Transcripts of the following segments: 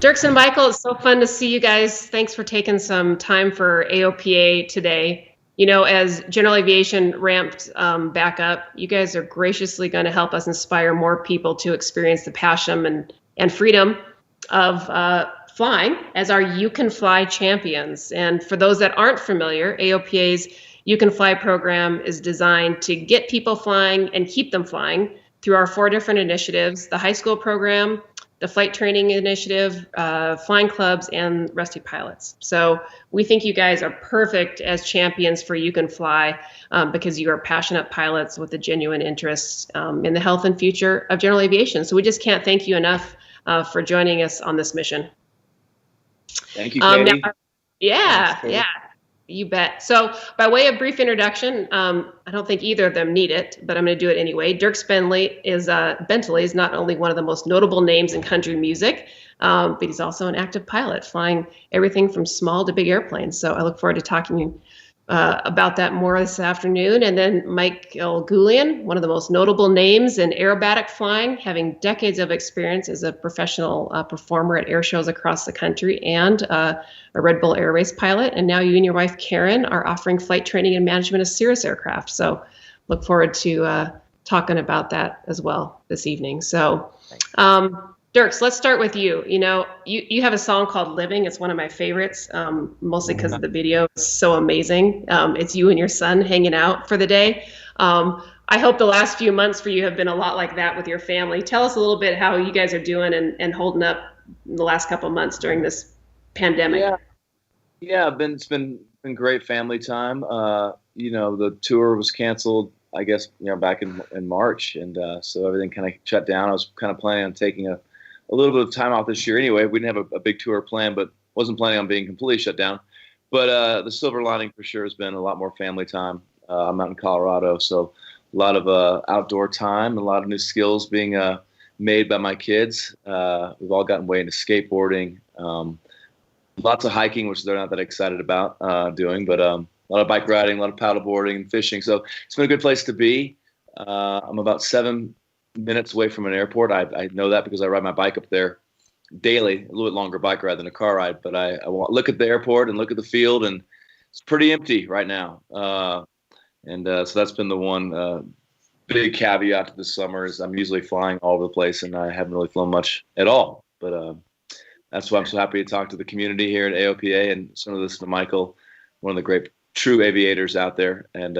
Dirks and Michael, it's so fun to see you guys. Thanks for taking some time for AOPA today. You know, as general aviation ramped back up, you guys are graciously going to help us inspire more people to experience the passion and freedom of flying as our You Can Fly champions. And for those that aren't familiar, AOPA's You Can Fly program is designed to get people flying and keep them flying through our 4 different initiatives: the high school program, the flight training initiative, flying clubs, and Rusty Pilots. So we think you guys are perfect as champions for You Can Fly because you are passionate pilots with a genuine interest in the health and future of general aviation. So we just can't thank you enough for joining us on this mission. Thank you, Katie. Yeah. You bet. So by way of brief introduction, I don't think either of them need it, but I'm going to do it anyway. Dirks Bentley is not only one of the most notable names in country music, but he's also an active pilot, flying everything from small to big airplanes. So I look forward to talking about that more this afternoon. And then Mike Gilgulian, one of the most notable names in aerobatic flying, having decades of experience as a professional performer at air shows across the country and a Red Bull Air Race pilot. And now you and your wife, Karen, are offering flight training and management of Cirrus aircraft. So look forward to talking about that as well this evening. So Dirks, let's start with you. You know, you have a song called Living. It's one of my favorites, mostly because the video is so amazing. It's you and your son hanging out for the day. I hope the last few months for you have been a lot like that with your family. Tell us a little bit how you guys are doing and holding up the last couple of months during this pandemic. It's been great family time. The tour was canceled, I guess, back in March, and so everything kind of shut down. I was kind of planning on taking a little bit of time off this year anyway. We didn't have a big tour planned, but wasn't planning on being completely shut down. But the silver lining for sure has been a lot more family time. I'm out in Colorado, so a lot of outdoor time, a lot of new skills being made by my kids. We've all gotten way into skateboarding, lots of hiking, which they're not that excited about doing, but a lot of bike riding, a lot of paddle boarding and fishing. So it's been a good place to be. I'm about 7 minutes away from an airport. I know that because I ride my bike up there daily, a little bit longer bike ride than a car ride, but I look at the airport and look at the field, and it's pretty empty right now. So that's been the one big caveat to this summer is I'm usually flying all over the place, and I haven't really flown much at all. But that's why I'm so happy to talk to the community here at AOPA and some of this to Michael, one of the great true aviators out there, and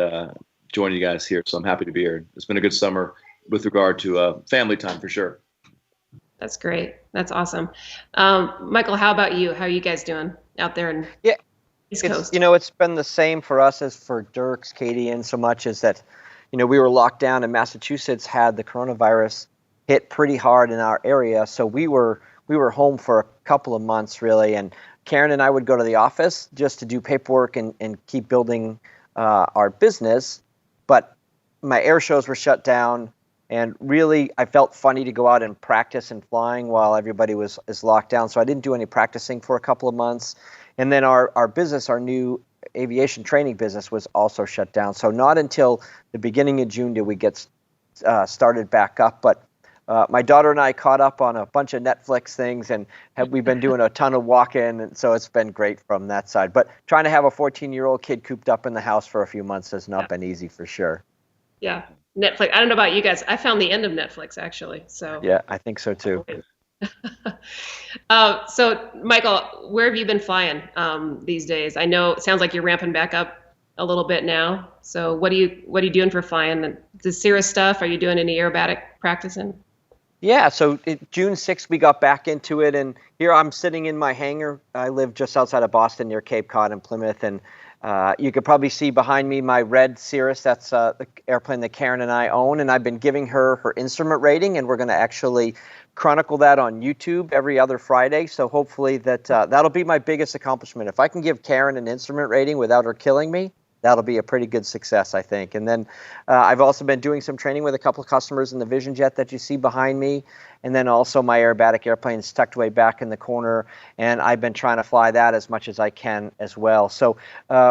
join you guys here. So I'm happy to be here. It's been a good summer with regard to family time for sure. That's great. That's awesome. Michael, how about you? How are you guys doing out there in East Coast? It's been the same for us as for Dirks, Katie, and so much as that, we were locked down and Massachusetts had the coronavirus hit pretty hard in our area. So we were home for a couple of months really. And Karen and I would go to the office just to do paperwork and keep building our business. But my air shows were shut down. And really, I felt funny to go out and practice and flying while everybody is locked down. So I didn't do any practicing for a couple of months. And then our business, our new aviation training business, was also shut down. So not until the beginning of June did we get started back up. But my daughter and I caught up on a bunch of Netflix things, and we've been doing a ton of walk-in. And so it's been great from that side. But trying to have a 14-year-old kid cooped up in the house for a few months has not been easy for sure. Yeah. Netflix. I don't know about you guys. I found the end of Netflix actually. So yeah, I think so too. So Michael, where have you been flying these days? I know it sounds like you're ramping back up a little bit now. So what are you doing for flying? The Cirrus stuff? Are you doing any aerobatic practicing? Yeah, so June 6th we got back into it, and here I'm sitting in my hangar. I live just outside of Boston near Cape Cod and Plymouth, and you could probably see behind me my red Cirrus. That's the airplane that Karen and I own, and I've been giving her instrument rating, and we're going to actually chronicle that on YouTube every other Friday. So hopefully that'll be my biggest accomplishment. If I can give Karen an instrument rating without her killing me, that'll be a pretty good success, I think. And then I've also been doing some training with a couple of customers in the Vision Jet that you see behind me. And then also my aerobatic airplane is tucked way back in the corner. And I've been trying to fly that as much as I can as well. So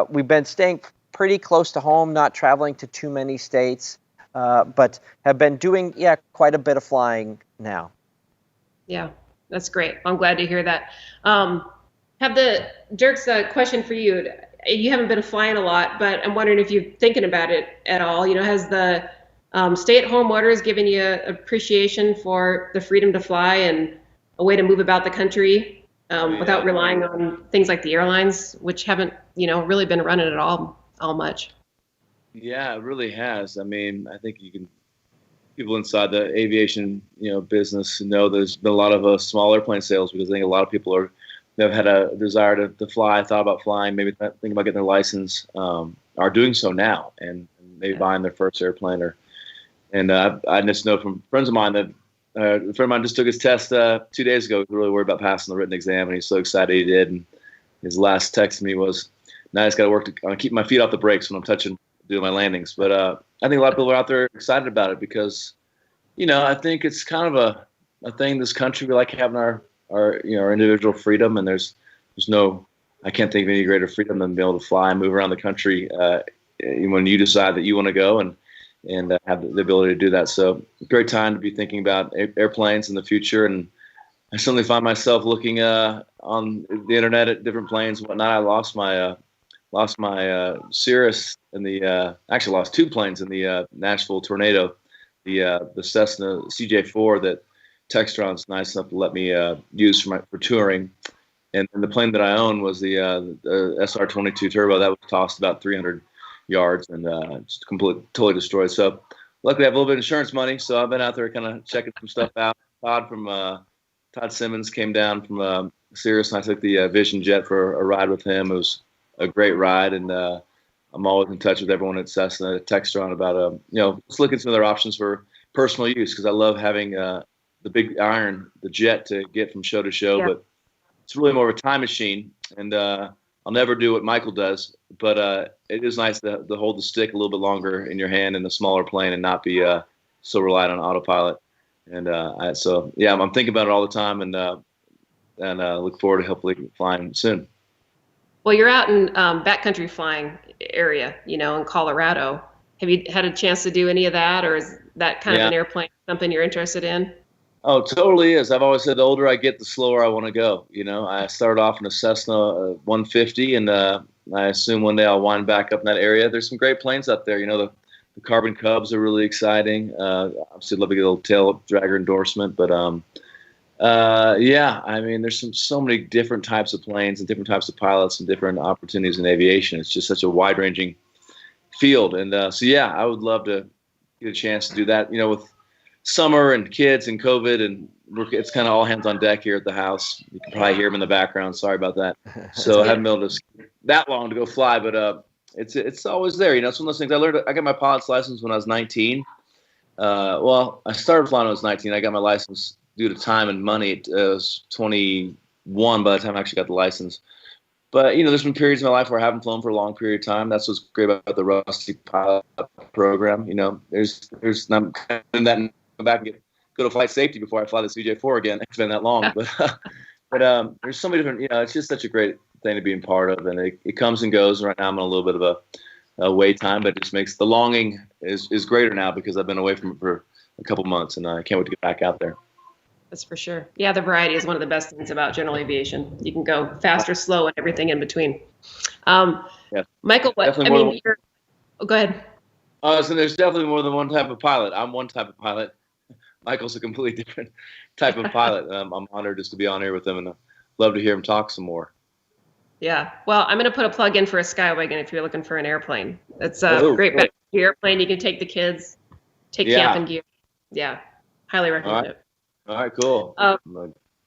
we've been staying pretty close to home, not traveling to too many states, but have been doing, quite a bit of flying now. Yeah. That's great. I'm glad to hear that. Dirk's question for you. You haven't been flying a lot, but I'm wondering if you're thinking about it at all. Has the stay-at-home orders given you appreciation for the freedom to fly and a way to move about the country without relying on things like the airlines, which haven't, really been running at all much? Yeah, it really has. I mean, I think people inside the aviation, business know there's been a lot of small airplane sales because I think a lot of people have had a desire to fly, thought about flying, maybe thinking about getting their license, are doing so now and maybe buying their first airplane. I just know from friends of mine that a friend of mine just took his test 2 days ago. He was really worried about passing the written exam, and he's so excited he did. And his last text to me was, "Now I just got to work on keeping my feet off the brakes when I'm doing my landings." But I think a lot of people are out there excited about it because, I think it's kind of a thing in this country. We like having our individual freedom, and there's no, I can't think of any greater freedom than being able to fly and move around the country when you decide that you want to go and have the ability to do that. So great time to be thinking about airplanes in the future. And I suddenly find myself looking on the internet at different planes and whatnot. I lost my Cirrus in actually lost two planes in the Nashville tornado, the Cessna CJ4 that Textron's nice enough to let me use for touring. And the plane that I own was the SR-22 Turbo that was tossed about 300 yards and just totally destroyed. So luckily I have a little bit of insurance money, so I've been out there kind of checking some stuff out. Todd Simmons came down from Cirrus, and I took the Vision Jet for a ride with him. It was a great ride, and I'm always in touch with everyone at Cessna, at Textron about just looking at some other options for personal use, because I love having the big iron, the jet, to get from show to show, but it's really more of a time machine, and I'll never do what Michael does, but it is nice to hold the stick a little bit longer in your hand in the smaller plane and not be so reliant on autopilot. And I'm thinking about it all the time, and look forward to hopefully flying soon. Well, you're out in backcountry flying area, in Colorado. Have you had a chance to do any of that, or is that kind of an airplane something you're interested in? Oh, totally is. I've always said the older I get, the slower I want to go. I started off in a Cessna 150, and I assume one day I'll wind back up in that area. There's some great planes up there. The Carbon Cubs are really exciting. Obviously, I'd love to get a little tail dragger endorsement, but I mean, there's so many different types of planes and different types of pilots and different opportunities in aviation. It's just such a wide-ranging field, and I would love to get a chance to do that. With summer and kids and COVID, and it's kind of all hands on deck here at the house. You can probably hear them in the background. Sorry about that. So I haven't been able to skip that long to go fly, but it's always there. It's one of those things. I got my pilot's license when I was 19. I started flying when I was 19. I got my license due to time and money. It was 21 by the time I actually got the license. But, there's been periods in my life where I haven't flown for a long period of time. That's what's great about the Rusty Pilot program. There's I'm in that back and go to flight safety before I fly the CJ4 again. It's been that long, but there's so many different. It's just such a great thing to be a part of, and it comes and goes. Right now, I'm on a little bit of a wait time, but it just makes the longing is greater now because I've been away from it for a couple months, and I can't wait to get back out there. That's for sure. Yeah, the variety is one of the best things about general aviation. You can go fast or slow and everything in between. Michael, go ahead. So there's definitely more than one type of pilot. I'm one type of pilot. Michael's a completely different type of pilot. I'm honored just to be on here with him, and I'd love to hear him talk some more. Yeah. Well, I'm going to put a plug in for a Skywagon if you're looking for an airplane. It's a great airplane. You can take the kids, take camping gear. Yeah. Highly recommend it. All right, cool.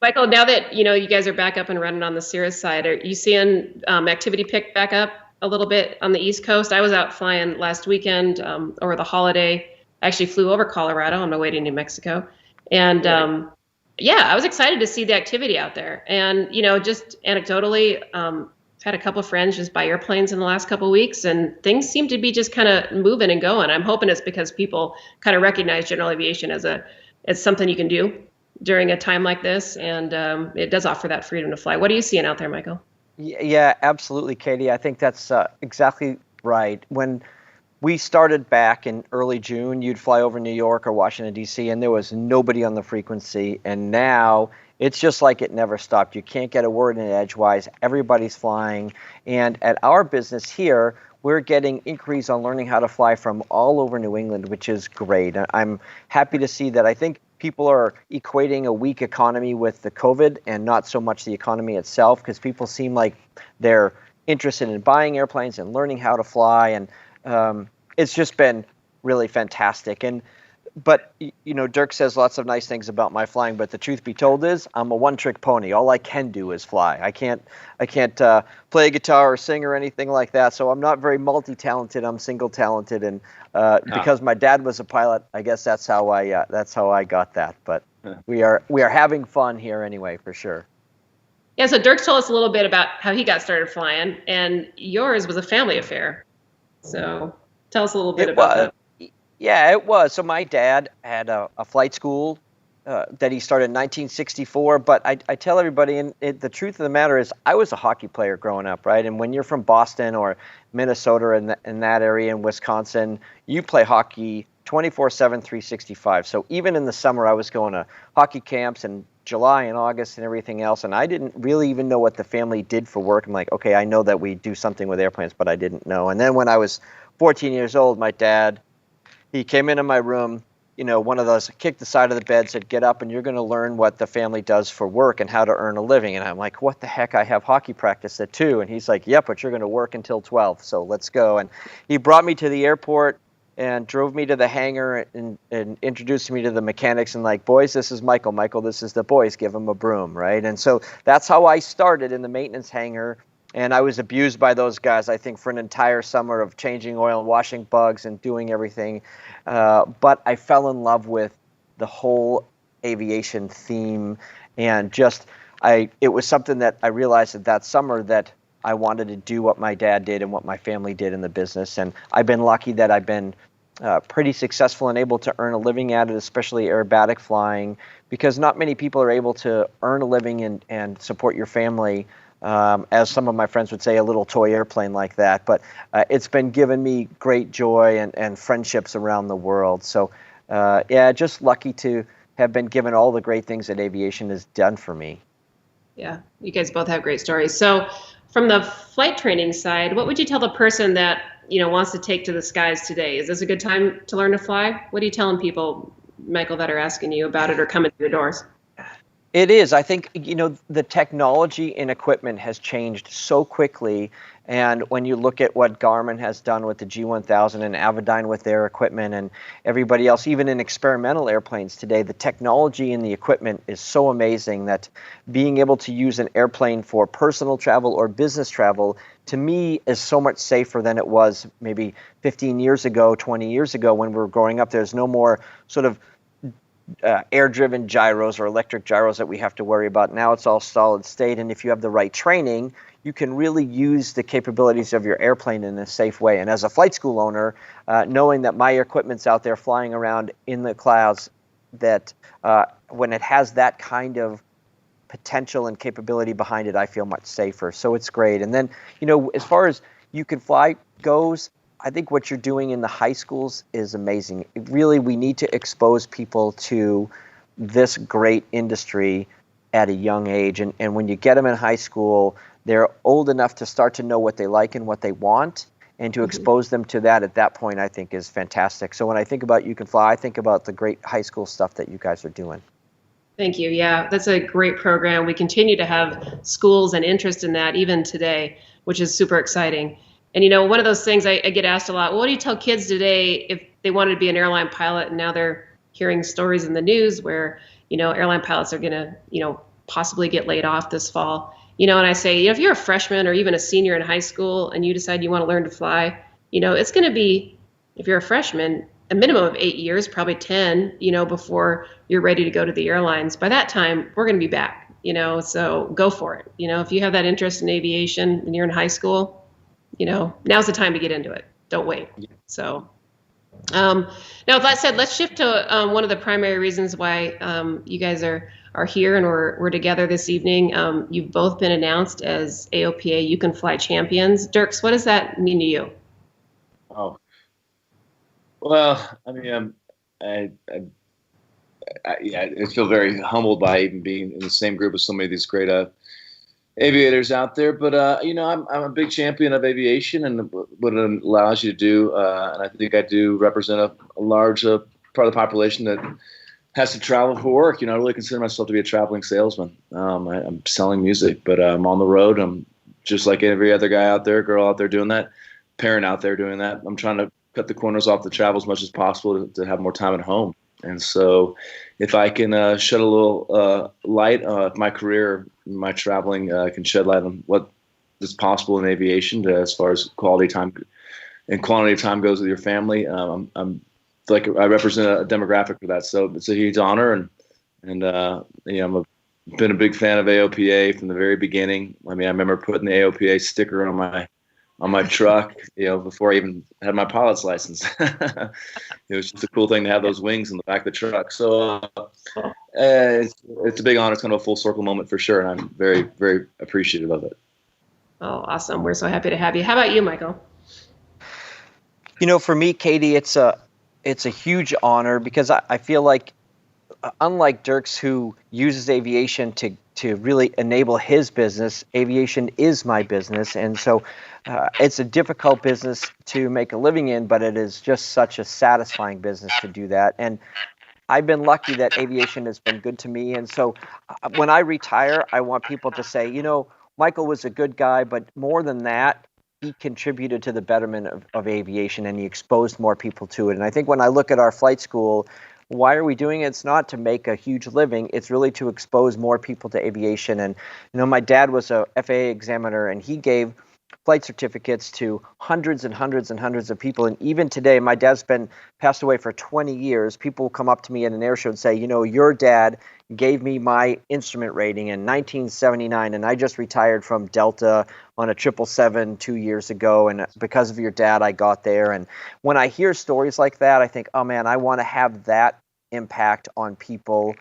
Michael, now that you guys are back up and running on the Cirrus side, are you seeing activity pick back up a little bit on the East Coast? I was out flying last weekend over the holiday. I actually flew over Colorado on my way to New Mexico. And I was excited to see the activity out there. And, just anecdotally, I've had a couple of friends just buy airplanes in the last couple of weeks, and things seem to be just kind of moving and going. I'm hoping it's because people kind of recognize general aviation as something you can do during a time like this. And it does offer that freedom to fly. What are you seeing out there, Michael? Yeah, absolutely, Katie. I think that's exactly right. When we started back in early June. You'd fly over New York or Washington, D.C., and there was nobody on the frequency. And now it's just like it never stopped. You can't get a word in edgewise. Everybody's flying. And at our business here, we're getting inquiries on learning how to fly from all over New England, which is great. I'm happy to see that. I think people are equating a weak economy with the COVID and not so much the economy itself, because people seem like they're interested in buying airplanes and learning how to fly. And it's just been really fantastic. But Dirk says lots of nice things about my flying, but the truth be told is I'm a one-trick pony. All I can do is fly. I can't play guitar or sing or anything like that. So I'm not very multi-talented. I'm single-talented, and because my dad was a pilot, I guess that's how I got that. But we are having fun here anyway, for sure. Yeah. So Dirk told us a little bit about how he got started flying, and yours was a family affair. So tell us a little bit about that. Yeah, it was. So my dad had a flight school that he started in 1964. But I tell everybody, and the truth of the matter is, I was a hockey player growing up, right? And when you're from Boston or Minnesota in that area in Wisconsin, you play hockey 24/7, 365. So even in the summer, I was going to hockey camps in July and August and everything else. And I didn't really even know what the family did for work. I'm like, okay, I know that we do something with airplanes, but I didn't know. And then when I was 14 years old, my dad, he came into my room, one of those, kicked the side of the bed, said, get up and you're going to learn what the family does for work and how to earn a living. And I'm like, what the heck? I have hockey practice at 2. And he's like, yep, but you're going to work until 12. So let's go. And he brought me to the airport and drove me to the hangar and introduced me to the mechanics and like, boys, this is Michael. Michael, this is the boys. Give him a broom, right? And so that's how I started in the maintenance hangar. And I was abused by those guys, I think, for an entire summer of changing oil and washing bugs and doing everything. But I fell in love with the whole aviation theme. And it was something that I realized that summer that I wanted to do what my dad did and what my family did in the business. And I've been lucky that I've been pretty successful and able to earn a living at it, especially aerobatic flying, because not many people are able to earn a living and support your family. As some of my friends would say, a little toy airplane like that. But it's been giving me great joy and friendships around the world. So, just lucky to have been given all the great things that aviation has done for me. Yeah, you guys both have great stories. So from the flight training side, what would you tell the person that, wants to take to the skies today? Is this a good time to learn to fly? What are you telling people, Michael, that are asking you about it or coming to your doors? It is. I think, the technology and equipment has changed so quickly. And when you look at what Garmin has done with the G1000 and Avidyne with their equipment and everybody else, even in experimental airplanes today, the technology and the equipment is so amazing that being able to use an airplane for personal travel or business travel, to me, is so much safer than it was maybe 15 years ago, 20 years ago when we were growing up. There's no more sort of air-driven gyros or electric gyros that we have to worry about. Now it's all solid state, and if you have the right training, you can really use the capabilities of your airplane in a safe way. And as a flight school owner, knowing that my equipment's out there flying around in the clouds, that when it has that kind of potential and capability behind it, I feel much safer. So it's great. And then, as far as You Can Fly goes, I think what you're doing in the high schools is amazing. Really, we need to expose people to this great industry at a young age. And when you get them in high school, they're old enough to start to know what they like and what they want. And to expose them to that at that point, I think is fantastic. So when I think about You Can Fly, I think about the great high school stuff that you guys are doing. Thank you. Yeah, that's a great program. We continue to have schools and interest in that even today, which is super exciting. And, one of those things I get asked a lot, well, what do you tell kids today if they wanted to be an airline pilot and now they're hearing stories in the news where, airline pilots are going to, possibly get laid off this fall? And I say, if you're a freshman or even a senior in high school and you decide you want to learn to fly, it's going to be, if you're a freshman, a minimum of 8 years, probably 10, before you're ready to go to the airlines. By that time, we're going to be back, so go for it. If you have that interest in aviation and you're in high school, now's the time to get into it. Don't wait. So now with that said, let's shift to one of the primary reasons why you guys are here and we're together this evening. You've both been announced as AOPA You Can Fly champions. Dirks, what does that mean to you? Oh, Well, I mean, I feel very humbled by even being in the same group as so many of these great aviators out there. But I'm a big champion of aviation and what it allows you to do. And I think I do represent a large part of the population that has to travel for work. I really consider myself to be a traveling salesman. I'm selling music, but I'm on the road. I'm just like every other guy out there, girl out there doing that, parent out there doing that. I'm trying to cut the corners off the travel as much as possible to have more time at home. And so if I can shed a little light on my career, my traveling can shed light on what is possible in aviation as far as quality time and quantity of time goes with your family. I'm like I represent a demographic for that. So it's a huge honor. And been a big fan of AOPA from the very beginning. I mean, I remember putting the AOPA sticker on my truck, before I even had my pilot's license. It was just a cool thing to have those wings in the back of the truck. So it's a big honor. It's kind of a full circle moment for sure, and I'm very, very appreciative of it. Oh, awesome. We're so happy to have you. How about you, Michael? For me, Katie, it's a huge honor because I feel like, unlike Dirks, who uses aviation to really enable his business, aviation is my business. And so it's a difficult business to make a living in, but it is just such a satisfying business to do that. And I've been lucky that aviation has been good to me. And so when I retire, I want people to say, Michael was a good guy, but more than that, he contributed to the betterment of aviation, and he exposed more people to it. And I think when I look at our flight school, why are we doing it? It's not to make a huge living. It's really to expose more people to aviation. And, my dad was a FAA examiner, and he gave flight certificates to hundreds and hundreds and hundreds of people. And even today, my dad's passed away for 20 years. People come up to me at an air show and say, your dad gave me my instrument rating in 1979, and I just retired from Delta on a 777 2 years ago, and because of your dad, I got there. And when I hear stories like that, I think, oh man, I want to have that impact on people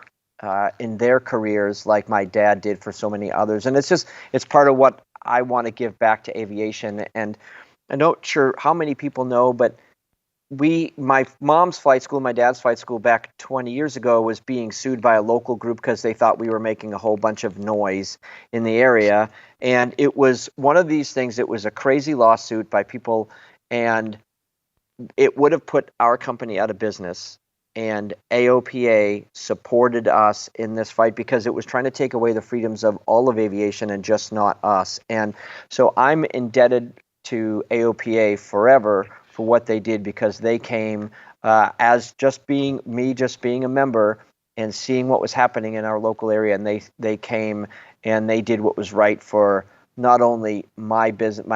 in their careers like my dad did for so many others. And it's part of what I want to give back to aviation. And I'm not sure how many people know, but my mom's flight school, my dad's flight school back 20 years ago was being sued by a local group because they thought we were making a whole bunch of noise in the area. And it was one of these things, it was a crazy lawsuit by people, and it would have put our company out of business. And AOPA supported us in this fight because it was trying to take away the freedoms of all of aviation and just not us. And so I'm indebted to AOPA forever for what they did, because they came as just being a member and seeing what was happening in our local area, and they came and they did what was right for not only my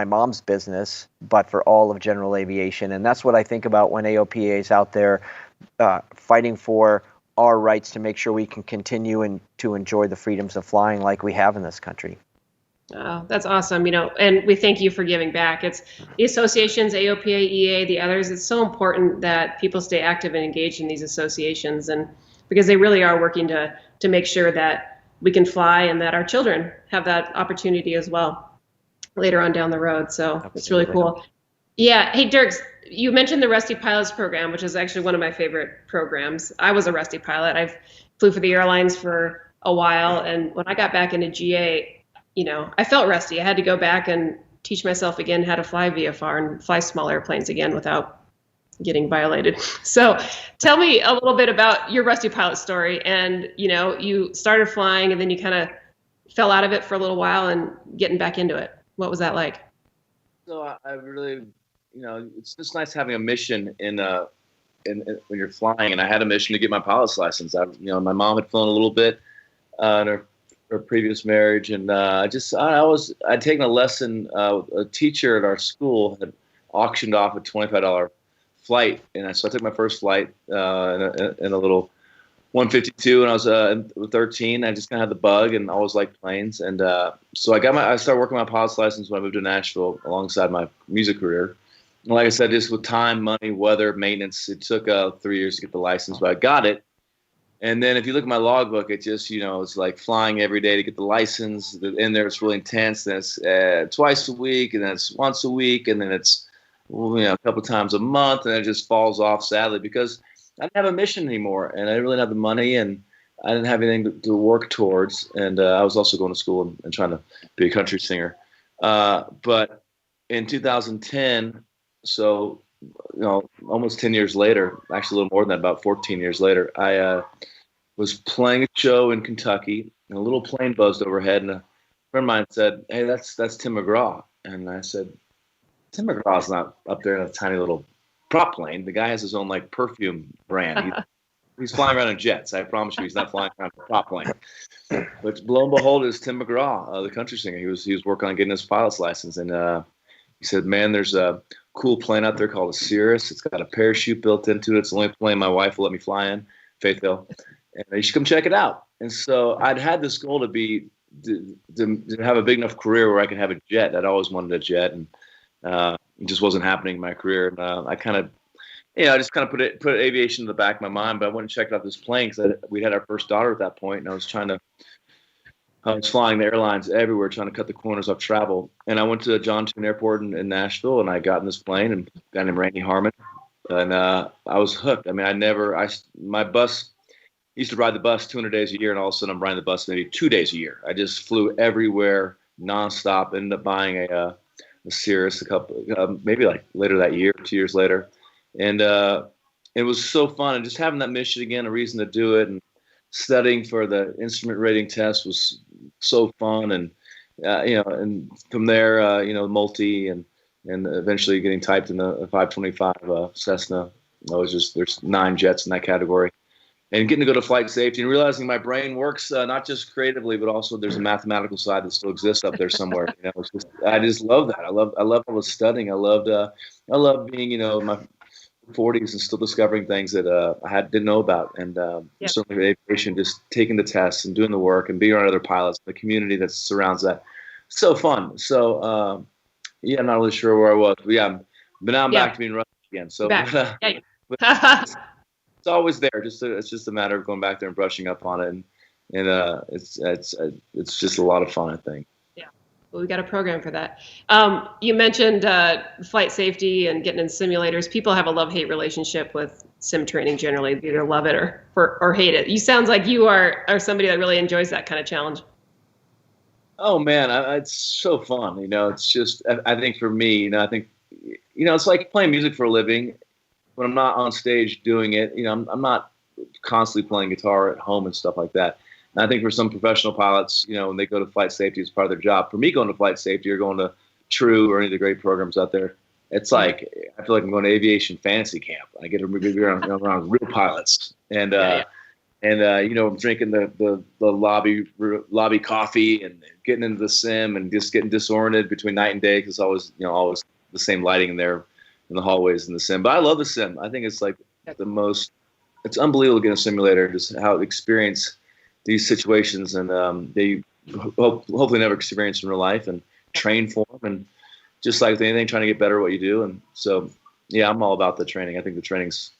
mom's business, but for all of general aviation. And that's what I think about when AOPA is out there fighting for our rights to make sure we can continue and to enjoy the freedoms of flying like we have in this country. Oh, that's awesome. And we thank you for giving back. It's the associations, AOPA, EA, the others. It's so important that people stay active and engaged in these associations, and because they really are working to make sure that we can fly and that our children have that opportunity as well later on down the road. So Absolutely. It's really cool. Yeah. Hey, Dirks, you mentioned the Rusty Pilots program, which is actually one of my favorite programs. I was a Rusty pilot. I flew for the airlines for a while, and when I got back into GA, I felt rusty. I had to go back and teach myself again how to fly VFR and fly small airplanes again without getting violated. So tell me a little bit about your Rusty Pilot story. And, you started flying and then you kind of fell out of it for a little while and getting back into it. What was that like? So I really, it's just nice having a mission in when you're flying. And I had a mission to get my pilot's license. My mom had flown a little bit in her previous marriage, and I'd taken a lesson. A teacher at our school had auctioned off a $25 flight, and so I took my first flight in a little 152, and I was 13. I just kind of had the bug, and always liked planes, and so I started working my pilot's license when I moved to Nashville alongside my music career. And like I said, just with time, money, weather, maintenance, it took 3 years to get the license, but I got it. And then if you look at my logbook, it just, it's like flying every day to get the license. In there, it's really intense. Then it's twice a week, and then it's once a week, and then it's a couple times a month, and it just falls off sadly because I didn't have a mission anymore, and I didn't really have the money, and I didn't have anything to work towards, and I was also going to school and trying to be a country singer. But in 2010, so almost 10 years later, actually a little more than that, about 14 years later, I was playing a show in Kentucky, and a little plane buzzed overhead, and a friend of mine said, "Hey, that's Tim McGraw," and I said, "Tim McGraw's not up there in a tiny little prop plane. The guy has his own like perfume brand. He's flying around in jets. I promise you, he's not flying around in a prop plane." But lo and behold, it's Tim McGraw, the country singer. He was working on getting his pilot's license, and he said, "Man, there's a cool plane out there called a Cirrus. It's got a parachute built into it. It's the only plane my wife will let me fly in, Faith Hill. And you should come check it out." And so I'd had this goal to have a big enough career where I could have a jet. I'd always wanted a jet, and it just wasn't happening in my career. And I kind of, I just kind of put aviation in the back of my mind. But I went and checked out this plane because we had our first daughter at that point, and I was flying the airlines everywhere, trying to cut the corners off travel. And I went to John Tune Airport in Nashville, and I got in this plane, and a guy named Randy Harmon, and I was hooked. I mean, my bus used to ride the bus 200 days a year, and all of a sudden I'm riding the bus maybe 2 days a year. I just flew everywhere nonstop. Ended up buying a Cirrus maybe like later that year, 2 years later, and it was so fun. And just having that mission again, a reason to do it, and studying for the instrument rating test was so fun. And and from there, multi and eventually getting typed in a 525 Cessna. There's 9 jets in that category. And getting to go to flight safety and realizing my brain works not just creatively, but also there's a mathematical side that still exists up there somewhere. I just love that. I love all the studying. I loved being, in my 40s and still discovering things that I didn't know about. And certainly aviation, just taking the tests and doing the work and being around other pilots, the community that surrounds that. So fun. So, I'm not really sure where I was. But now I'm back to being rusty again. So, it's always there. It's just a matter of going back there and brushing up on it, and it's just a lot of fun, I think. Yeah, well, we got a program for that. You mentioned flight safety and getting in simulators. People have a love-hate relationship with sim training generally. They either love it or hate it. You sounds like you are somebody that really enjoys that kind of challenge. Oh man, it's so fun. It's just I think for me, it's like playing music for a living. When I'm not on stage doing it, I'm not constantly playing guitar at home and stuff like that. And I think for some professional pilots, when they go to flight safety, it's part of their job. For me, going to flight safety or going to True or any of the great programs out there, it's like I feel like I'm going to aviation fantasy camp. I get to be around real pilots, and I'm drinking the lobby coffee and getting into the sim and just getting disoriented between night and day because always the same lighting in there. In the hallways in the sim. But I love the sim. I think it's like it's unbelievable to get a simulator, just how to experience these situations and they hopefully never experience in real life and train for them. And just like anything, trying to get better at what you do. And so, I'm all about the training. I think the training's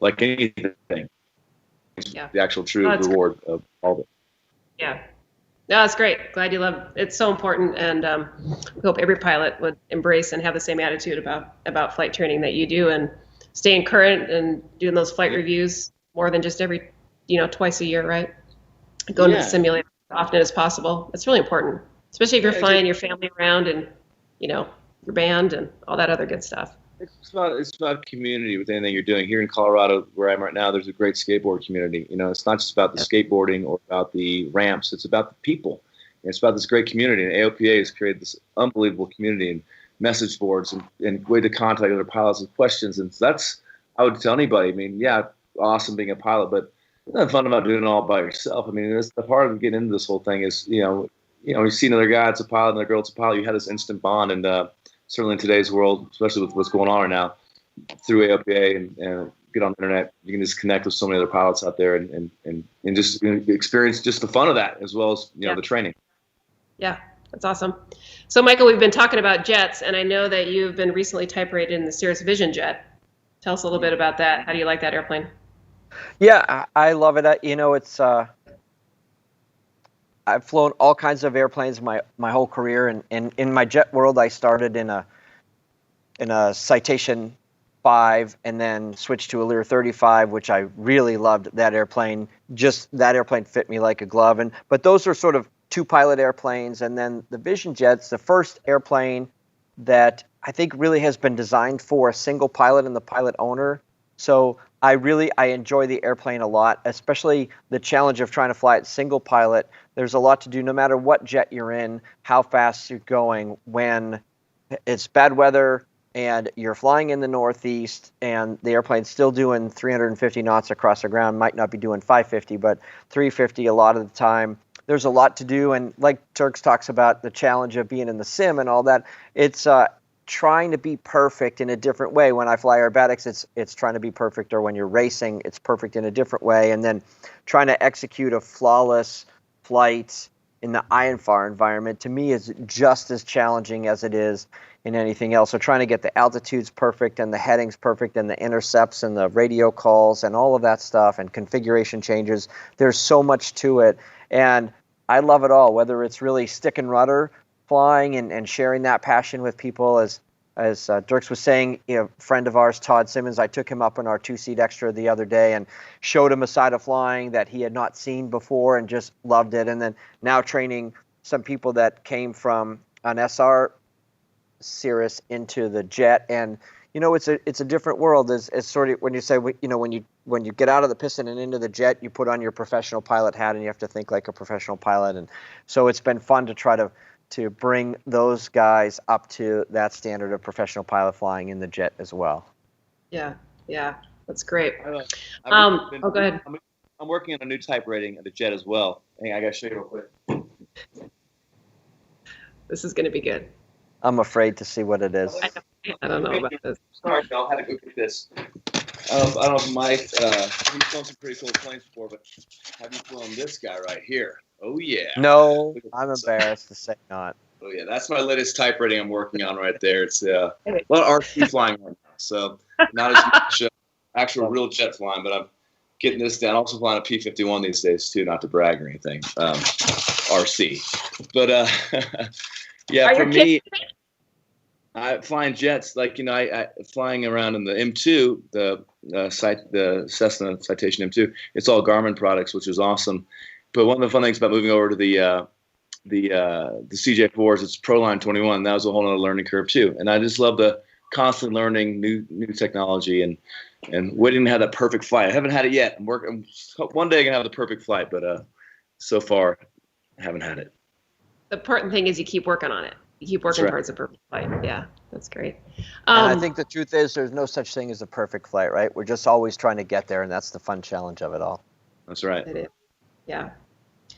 like anything. The actual true reward of all of it. Yeah. No, it's great. Glad you love it. It's so important, and we hope every pilot would embrace and have the same attitude about flight training that you do, and staying current and doing those flight reviews more than just every, twice a year, right? Going to the simulator as often as possible. It's really important, especially if you're flying your family around and, your band and all that other good stuff. It's about community with anything you're doing. Here in Colorado, where I'm right now, there's a great skateboard community. It's not just about the skateboarding or about the ramps. It's about the people. And it's about this great community. And AOPA has created this unbelievable community and message boards and way to contact other pilots with questions. And that's, I would tell anybody, awesome being a pilot, but there's nothing fun about doing it all by yourself. That's the part of getting into this whole thing is, you see another guy that's a pilot, another girl that's a pilot, you have this instant bond. And, certainly in today's world, especially with what's going on right now, through AOPA and get on the internet, you can just connect with so many other pilots out there and just experience just the fun of that as well as the training. Yeah, that's awesome. So Michael, we've been talking about jets, and I know that you've been recently type rated in the Cirrus Vision jet. Tell us a little bit about that. How do you like that airplane? Yeah, I love it. It's I've flown all kinds of airplanes my whole career, and in my jet world, I started in a Citation 5 and then switched to a Lear 35, which I really loved that airplane. Just that airplane fit me like a glove. But those are sort of two pilot airplanes. And then the Vision Jet's the first airplane that I think really has been designed for a single pilot and the pilot owner. So I enjoy the airplane a lot, especially the challenge of trying to fly it single pilot. There's a lot to do no matter what jet you're in, how fast you're going, when it's bad weather and you're flying in the Northeast and the airplane's still doing 350 knots across the ground, might not be doing 550, but 350 a lot of the time. There's a lot to do. And like Turks talks about the challenge of being in the sim and all that, it's trying to be perfect in a different way. When I fly aerobatics, it's trying to be perfect, or when you're racing, it's perfect in a different way. And then trying to execute a flawless flight in the INFAR environment, to me, is just as challenging as it is in anything else. So trying to get the altitudes perfect and the headings perfect and the intercepts and the radio calls and all of that stuff and configuration changes, there's so much to it. And I love it all, whether it's really stick and rudder flying and sharing that passion with people. As Dirks was saying, a friend of ours, Todd Simmons, I took him up on our 2-seat extra the other day and showed him a side of flying that he had not seen before and just loved it. And then now training some people that came from an SR Cirrus into the jet, and it's a different world. It's sort of when you say when you get out of the piston and into the jet, you put on your professional pilot hat and you have to think like a professional pilot. And so it's been fun to try to bring those guys up to that standard of professional pilot flying in the jet as well. Yeah, that's great. Go ahead. I'm working on a new type rating of the jet as well. I got to show you real quick. This is going to be good. I'm afraid to see what it is. I don't know about this. Sorry, Phil, I had to go get this. I don't know if Mike, he's flown some pretty cool planes before, but have you flown this guy right here? Oh, yeah. No, I'm embarrassed to say not. Oh, yeah, that's my latest type rating I'm working on right there. It's a lot of RC flying right now, so not as much actual real jet flying, but I'm getting this down. Also flying a P-51 these days, too, not to brag or anything. RC. But, yeah, for me, flying jets, like, I flying around in the M2, the Cessna Citation M2, it's all Garmin products, which is awesome. But one of the fun things about moving over to the CJ4s, it's Proline 21. That was a whole other learning curve too. And I just love the constant learning new technology and waiting to have that perfect flight. I haven't had it yet. I'm working. One day I can have the perfect flight, but so far I haven't had it. The important thing is you keep working on it. You keep working towards a perfect flight. Yeah, that's great. And I think the truth is there's no such thing as a perfect flight, right? We're just always trying to get there, and that's the fun challenge of it all. That's right. It is. Yeah.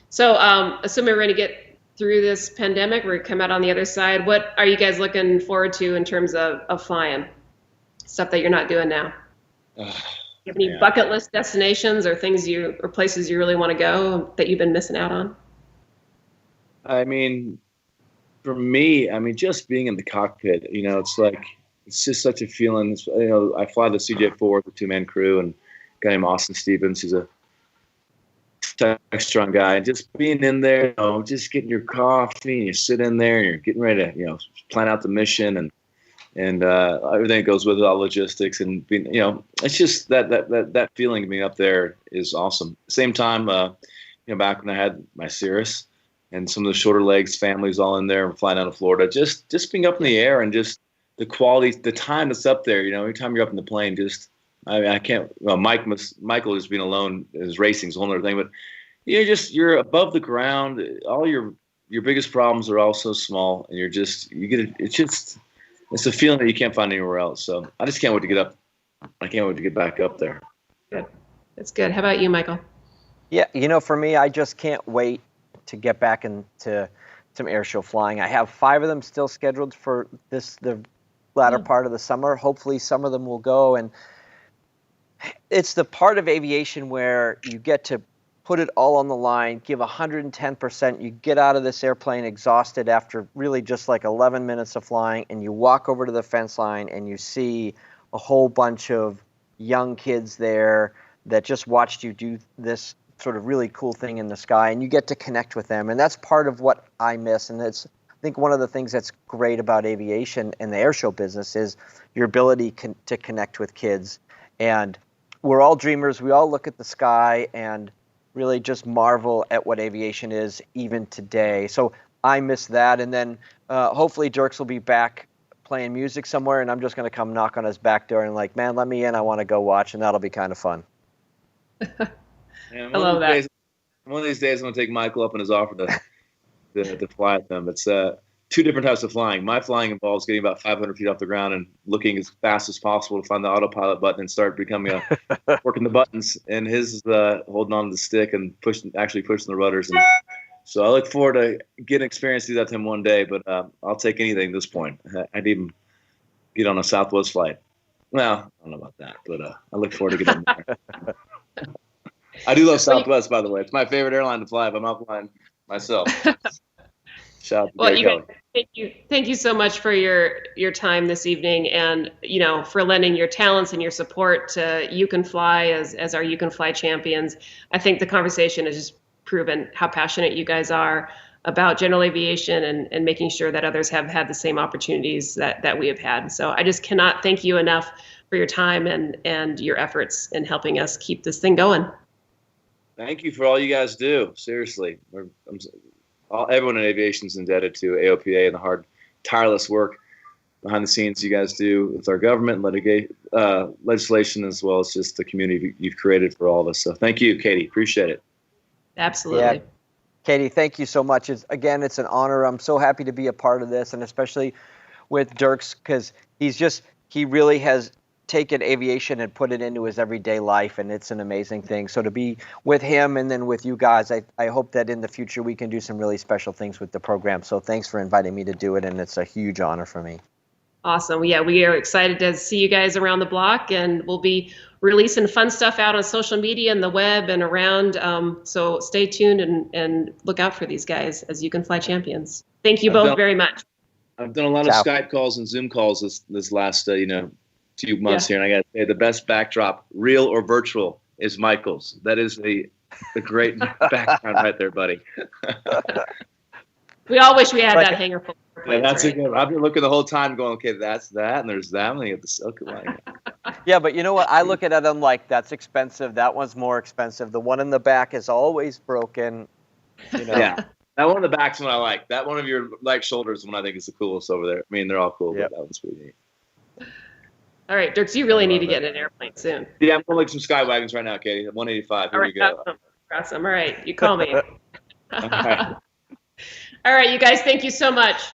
So assuming we're going to get through this pandemic, we're going to come out on the other side, what are you guys looking forward to in terms of flying? Stuff that you're not doing now? You have any bucket list destinations or or places you really want to go that you've been missing out on? I mean, for me, just being in the cockpit, it's just such a feeling. I fly the CJ4 with a 2-man crew, and a guy named Austin Stevens, who's a strong guy, and just being in there, just getting your coffee and you sit in there and you're getting ready to, plan out the mission and everything that goes with it, all logistics and being, it's just that feeling of being up there is awesome. Same time, back when I had my Cirrus and some of the shorter legs families all in there and flying down to Florida, just being up in the air and just the quality, the time that's up there, anytime you're up in the plane, I can't. Well, Michael just being alone is racing is a whole other thing. But you're above the ground. All your biggest problems are all so small, and it's a feeling that you can't find anywhere else. So I just can't wait to get up. I can't wait to get back up there. Good, that's good. How about you, Michael? Yeah, for me, I just can't wait to get back into some airshow flying. I have 5 of them still scheduled for the latter part of the summer. Hopefully, some of them will go and. It's the part of aviation where you get to put it all on the line, give 110%. You get out of this airplane exhausted after really just like 11 minutes of flying, and you walk over to the fence line and you see a whole bunch of young kids there that just watched you do this sort of really cool thing in the sky, and you get to connect with them. And that's part of what I miss. And I think one of the things that's great about aviation and the airshow business is your ability to connect with kids. And we're all dreamers. We all look at the sky and really just marvel at what aviation is even today. So I miss that. And then hopefully Dirks will be back playing music somewhere, and I'm just going to come knock on his back door and like, man, let me in. I want to go watch, and that'll be kind of fun. Man, I love that. One of these days, I'm going to take Michael up on his offer to fly with them. It's two different types of flying. My flying involves getting about 500 feet off the ground and looking as fast as possible to find the autopilot button and start becoming working the buttons. And his is holding on to the stick and actually pushing the rudders. And so I look forward to getting experience to do that to him one day. But I'll take anything at this point. I'd even get on a Southwest flight. Well, I don't know about that, but I look forward to getting there. I do love Southwest, by the way. It's my favorite airline to fly if I'm out flying myself. Shout out to Well, thank you so much for your time this evening, and for lending your talents and your support to You Can Fly as our You Can Fly champions. I think the conversation has just proven how passionate you guys are about general aviation and making sure that others have had the same opportunities that we have had. So I just cannot thank you enough for your time and your efforts in helping us keep this thing going. Thank you for all you guys do. Seriously, everyone in aviation is indebted to AOPA and the hard, tireless work behind the scenes you guys do with our government and legislation, as well as just the community you've created for all of us. So thank you, Katie. Appreciate it. Absolutely. Yeah. Katie, thank you so much. It's an honor. I'm so happy to be a part of this, and especially with Dirks, because he really has taken aviation and put it into his everyday life, and it's an amazing thing. So to be with him and then with you guys, I hope that in the future we can do some really special things with the program. So thanks for inviting me to do it, and it's a huge honor for me. Awesome. Yeah, we are excited to see you guys around the block, and we'll be releasing fun stuff out on social media and the web and around. So stay tuned and look out for these guys as You Can Fly champions. Thank you both very much. I've done a lot of Skype calls and Zoom calls this last few months here, and I got to say the best backdrop, real or virtual, is Michael's. That is the great background right there, buddy. We all wish we had that hangar full of airplanes, that's right? it. I've been looking the whole time, going, okay, that's that, and there's that, and then you have the silk line. Yeah, but you know what? I look at it, I'm like, that's expensive. That one's more expensive. The one in the back is always broken. Yeah, that one in the back's one I like. That one of your shoulders one I think is the coolest over there. I mean, they're all cool, but that one's pretty neat. All right, Dirks, you really need to get in an airplane soon. Yeah, I'm going to look some Skywagons right now, Katie. 185. Here we go. Awesome. All right, you call me. All right. All right, you guys, thank you so much.